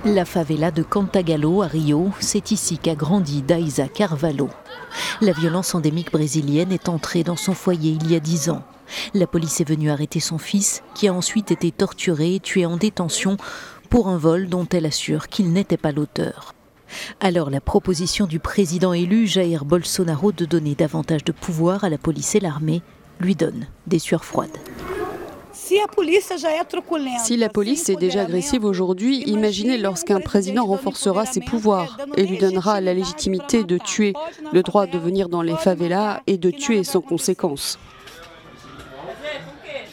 La favela de Cantagalo à Rio, c'est ici qu'a grandi Daïsa Carvalho. La violence endémique brésilienne est entrée dans son foyer il y a 10 ans. La police est venue arrêter son fils, qui a ensuite été torturé et tué en détention pour un vol dont elle assure qu'il n'était pas l'auteur. Alors la proposition du président élu Jair Bolsonaro de donner davantage de pouvoir à la police et l'armée lui donne des sueurs froides. Si la police est déjà agressive aujourd'hui, imaginez lorsqu'un président renforcera ses pouvoirs et lui donnera la légitimité de tuer, le droit de venir dans les favelas et de tuer sans conséquence.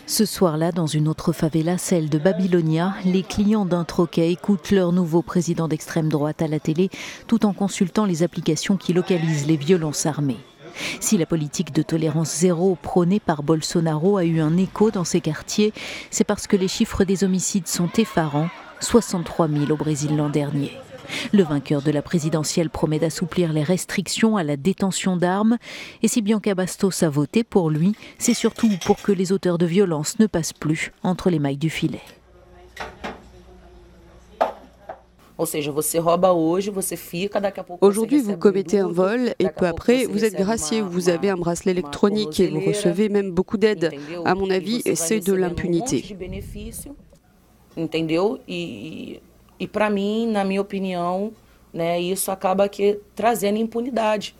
Ce soir-là, dans une autre favela, celle de Babylonia, les clients d'un troquet écoutent leur nouveau président d'extrême droite à la télé, tout en consultant les applications qui localisent les violences armées. Si la politique de tolérance zéro prônée par Bolsonaro a eu un écho dans ces quartiers, c'est parce que les chiffres des homicides sont effarants, 63 000 au Brésil l'an dernier. Le vainqueur de la présidentielle promet d'assouplir les restrictions à la détention d'armes. Et si Bianca Bastos a voté pour lui, c'est surtout pour que les auteurs de violences ne passent plus entre les mailles du filet. Aujourd'hui, vous commettez un vol et peu après, vous êtes gracié, vous avez un bracelet électronique et vous recevez même beaucoup d'aide. À mon avis, c'est de l'impunité. E para mim, na minha opinião, isso acaba trazendo impunidade.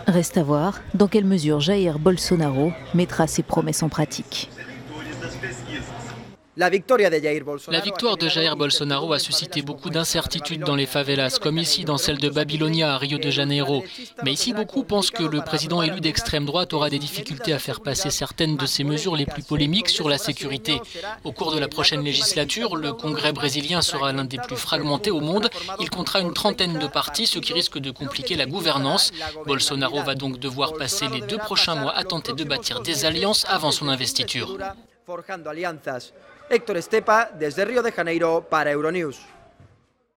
Reste à voir dans quelle mesure Jair Bolsonaro mettra ses promesses en pratique. La victoire de Jair Bolsonaro a suscité beaucoup d'incertitudes dans les favelas, comme ici dans celle de Babylonia à Rio de Janeiro. Mais ici, beaucoup pensent que le président élu d'extrême droite aura des difficultés à faire passer certaines de ses mesures les plus polémiques sur la sécurité. Au cours de la prochaine législature, le Congrès brésilien sera l'un des plus fragmentés au monde. Il comptera une trentaine de partis, ce qui risque de compliquer la gouvernance. Bolsonaro va donc devoir passer les 2 prochains mois à tenter de bâtir des alliances avant son investiture. Héctor Estepa, desde Río de Janeiro para Euronews.